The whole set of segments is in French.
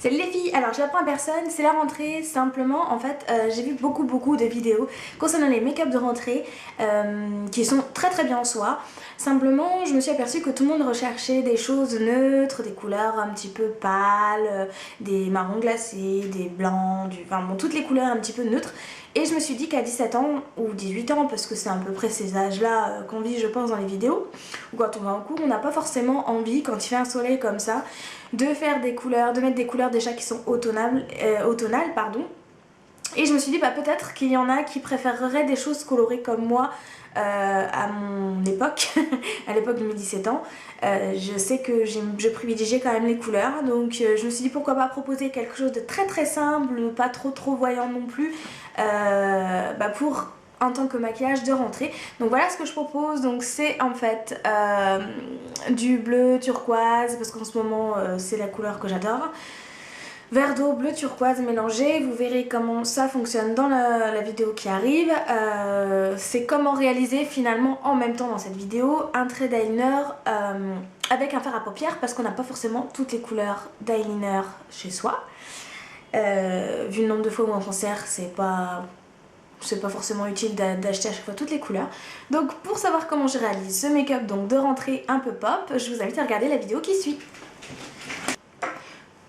Salut les filles, alors je l'apprends à personne, c'est la rentrée, simplement en fait j'ai vu beaucoup de vidéos concernant les make-up de rentrée qui sont très bien en soi. Simplement je me suis aperçue que tout le monde recherchait des choses neutres, des couleurs un petit peu pâles, des marrons glacés, des blancs, enfin bon, toutes les couleurs un petit peu neutres. Et je me suis dit qu'à 17 ans ou 18 ans, parce que c'est à peu près ces âges-là qu'on vit je pense dans les vidéos, ou quand on va en cours, on n'a pas forcément envie, quand il fait un soleil comme ça, de faire des couleurs, de mettre des couleurs déjà qui sont automnales, pardon. Et je me suis dit bah peut-être qu'il y en a qui préféreraient des choses colorées comme moi à mon époque, à l'époque de mes 17 ans. Je sais que je privilégiais quand même les couleurs, donc je me suis dit pourquoi pas proposer quelque chose de très simple, pas trop voyant non plus, pour en tant que maquillage de rentrée. Donc voilà ce que je propose, donc c'est en fait du bleu turquoise, parce qu'en ce moment c'est la couleur que j'adore. Vert d'eau, bleu turquoise mélangé, vous verrez comment ça fonctionne dans la vidéo qui arrive. C'est comment réaliser finalement en même temps dans cette vidéo un trait d'eyeliner avec un fard à paupières, parce qu'on n'a pas forcément toutes les couleurs d'eyeliner chez soi. Vu le nombre de fois où on s'en sert, c'est pas forcément utile d'acheter à chaque fois toutes les couleurs. Donc pour savoir comment je réalise ce make-up donc de rentrée un peu pop, je vous invite à regarder la vidéo qui suit.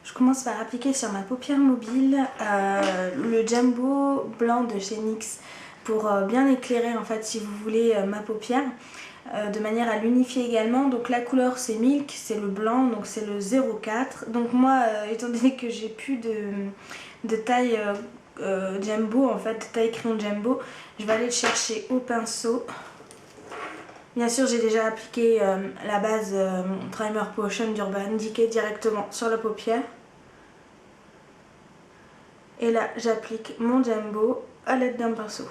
Je commence par appliquer sur ma paupière mobile le Jumbo blanc de chez NYX pour bien éclairer en fait si vous voulez ma paupière de manière à l'unifier également. Donc la couleur c'est Milk, c'est le blanc, donc c'est le 04. Donc moi étant donné que j'ai plus de taille Jumbo, en fait taille crayon Jumbo, je vais aller le chercher au pinceau. Bien sûr j'ai déjà appliqué la base Primer Potion d'Urban Decay directement sur la paupière. Et là, j'applique mon Jumbo à l'aide d'un pinceau.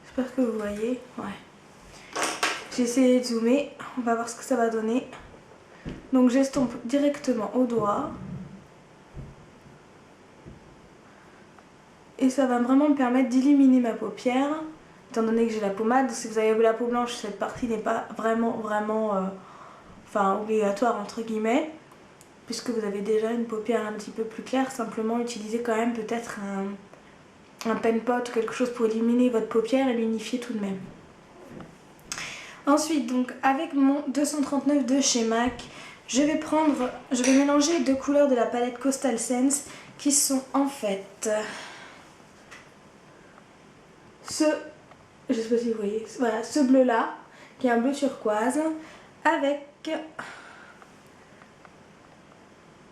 J'espère que vous voyez. Ouais. J'ai essayé de zoomer. On va voir ce que ça va donner. Donc j'estompe directement au doigt. Et ça va vraiment me permettre d'illuminer ma paupière. Étant donné que j'ai la pommade, si vous avez la peau blanche, cette partie n'est pas vraiment obligatoire entre guillemets, puisque vous avez déjà une paupière un petit peu plus claire. Simplement utilisez quand même peut-être un pen pot ou quelque chose pour éliminer votre paupière et l'unifier tout de même. Ensuite, donc avec mon 239 de chez MAC, je vais mélanger deux couleurs de la palette Coastal Scents qui sont en fait je sais pas si vous voyez, voilà, ce bleu là qui est un bleu turquoise avec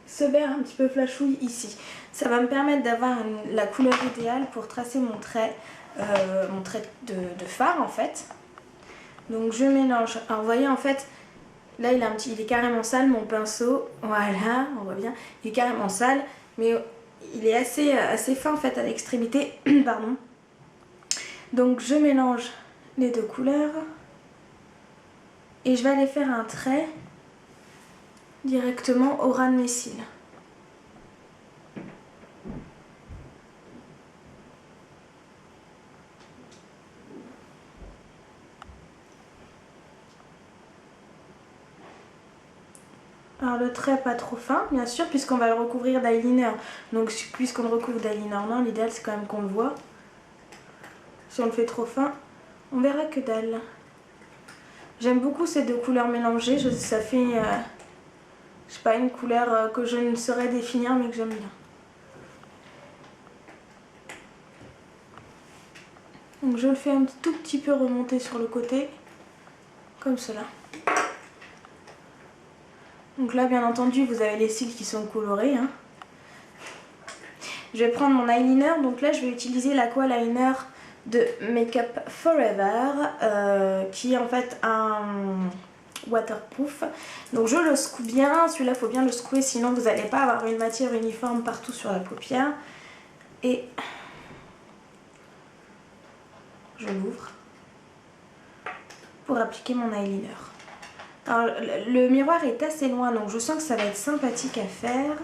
ce vert un petit peu flashouille ici. Ça va me permettre d'avoir la couleur idéale pour tracer mon trait de phare en fait. Donc je mélange. Alors vous voyez en fait, là il est carrément sale mon pinceau. Voilà, on voit bien. Il est carrément sale, mais il est assez fin en fait à l'extrémité. Pardon. Donc je mélange les deux couleurs et je vais aller faire un trait directement au ras de mes cils. Alors le trait pas trop fin bien sûr puisqu'on va le recouvrir d'eyeliner. Donc puisqu'on le recouvre d'eyeliner, non, l'idéal c'est quand même qu'on le voit. Si on le fait trop fin, on verra que dalle. J'aime beaucoup ces deux couleurs mélangées, ça fait je sais pas, une couleur que je ne saurais définir mais que j'aime bien. Donc je le fais un tout petit peu remonter sur le côté, comme cela. Donc là bien entendu vous avez les cils qui sont colorés. Hein. Je vais prendre mon eyeliner, donc là je vais utiliser l'Aqua Liner de Makeup Forever qui est en fait un waterproof. Donc je le secoue bien, celui-là il faut bien le secouer sinon vous n'allez pas avoir une matière uniforme partout sur la paupière. Et je l'ouvre pour appliquer mon eyeliner. Alors le miroir est assez loin donc je sens que ça va être sympathique à faire.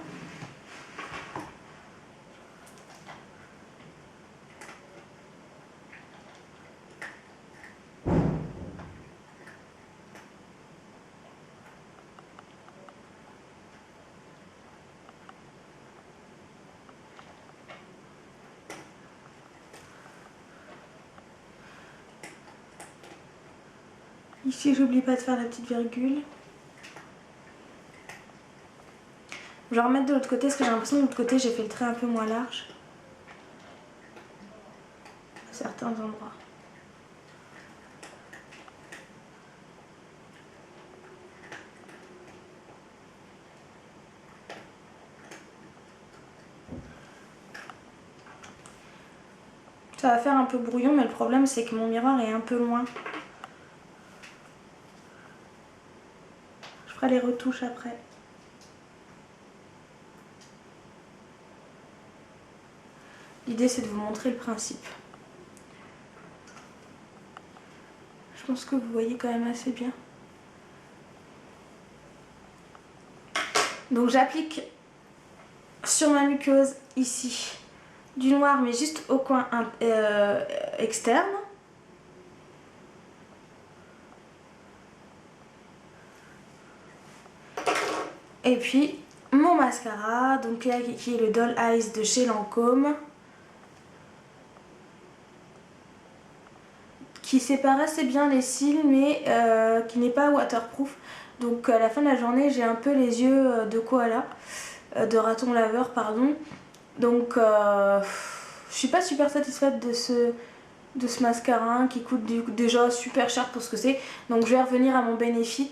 Ici, j'oublie pas de faire la petite virgule. Je vais remettre de l'autre côté parce que j'ai l'impression que de l'autre côté, j'ai fait le trait un peu moins large. À certains endroits. Ça va faire un peu brouillon, mais le problème c'est que mon miroir est un peu loin. Je ferai les retouches après. L'idée c'est de vous montrer le principe. Je pense que vous voyez quand même assez bien. Donc j'applique sur ma muqueuse ici du noir, mais juste au coin externe. Et puis mon mascara, donc là qui est le Doll Eyes de chez Lancôme, qui sépare assez bien les cils, mais qui n'est pas waterproof. Donc à la fin de la journée, j'ai un peu les yeux de koala, de raton laveur, pardon. Donc je suis pas super satisfaite de ce mascara qui coûte déjà super cher pour ce que c'est. Donc je vais revenir à mon Benefit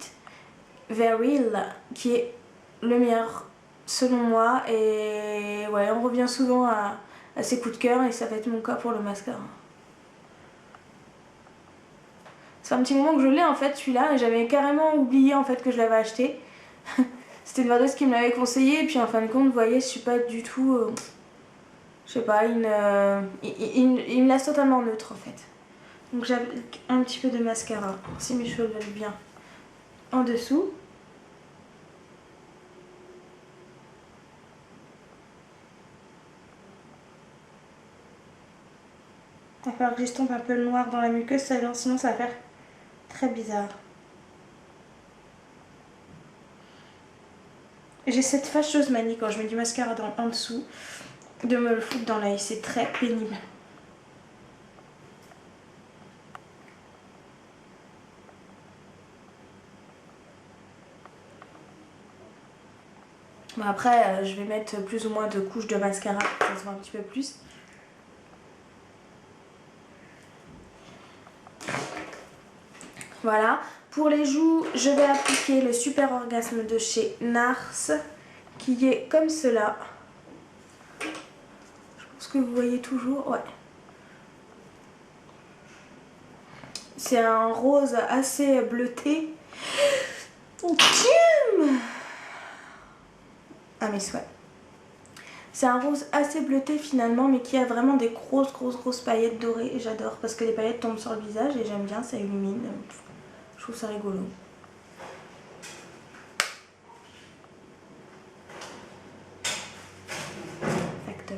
Veryl qui est le meilleur selon moi. Et ouais, on revient souvent à ces coups de cœur et ça va être mon cas pour le mascara. Ça fait un petit moment que je l'ai en fait celui-là et j'avais carrément oublié en fait que je l'avais acheté. C'était une vendeuse qui me l'avait conseillé et puis en fin de compte vous voyez je suis pas du tout... je sais pas, il me laisse totalement neutre en fait. Donc j'applique un petit peu de mascara si mes cheveux veulent bien en dessous. Il va falloir que j'estompe un peu le noir dans la muqueuse, sinon ça va faire très bizarre. J'ai cette fâcheuse manie quand je mets du mascara en dessous de me le foutre dans l'œil, c'est très pénible. Bon après je vais mettre plus ou moins de couches de mascara pour que ça se voit un petit peu plus. Voilà, pour les joues, je vais appliquer le Super Orgasme de chez NARS, qui est comme cela. Je pense que vous voyez toujours, ouais. C'est un rose assez bleuté. Ah mes souhaits. C'est un rose assez bleuté finalement, mais qui a vraiment des grosses paillettes dorées. Et j'adore parce que les paillettes tombent sur le visage et j'aime bien, ça illumine. Je trouve ça rigolo. Facteur.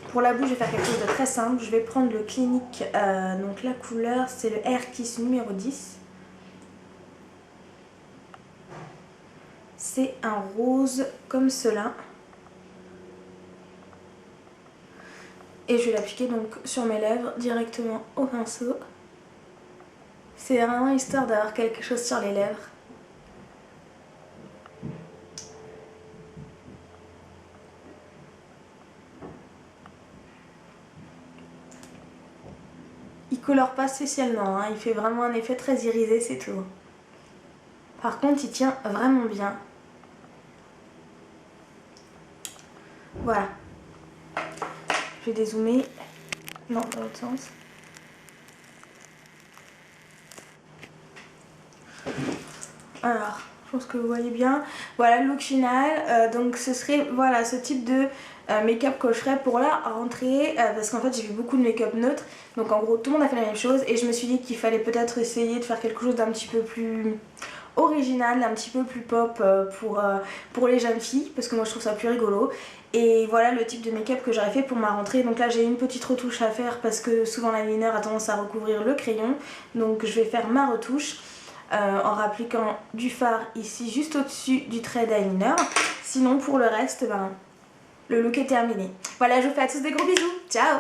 Pour la bouche, je vais faire quelque chose de très simple. Je vais prendre le Clinique, donc la couleur, c'est le Air Kiss numéro 10. C'est un rose comme cela. Et je vais l'appliquer donc sur mes lèvres directement au pinceau. C'est vraiment histoire d'avoir quelque chose sur les lèvres. Il colore pas spécialement, hein. Il fait vraiment un effet très irisé, c'est tout. Par contre, il tient vraiment bien. Voilà. Je vais dézoomer. Non, dans l'autre sens. Alors, je pense que vous voyez bien. Voilà le look final. Donc ce serait voilà, ce type de make-up que je ferais pour la rentrée. Parce qu'en fait j'ai vu beaucoup de make-up neutre. Donc en gros tout le monde a fait la même chose. Et je me suis dit qu'il fallait peut-être essayer de faire quelque chose d'un petit peu plus original, un petit peu plus pop pour les jeunes filles. Parce que moi je trouve ça plus rigolo. Et voilà le type de make-up que j'aurais fait pour ma rentrée. Donc là j'ai une petite retouche à faire parce que souvent l'eyeliner a tendance à recouvrir le crayon. Donc je vais faire ma retouche. En rappliquant du fard ici juste au-dessus du trait d'eyeliner. Sinon pour le reste, ben, le look est terminé. Voilà, je vous fais à tous des gros bisous. Ciao!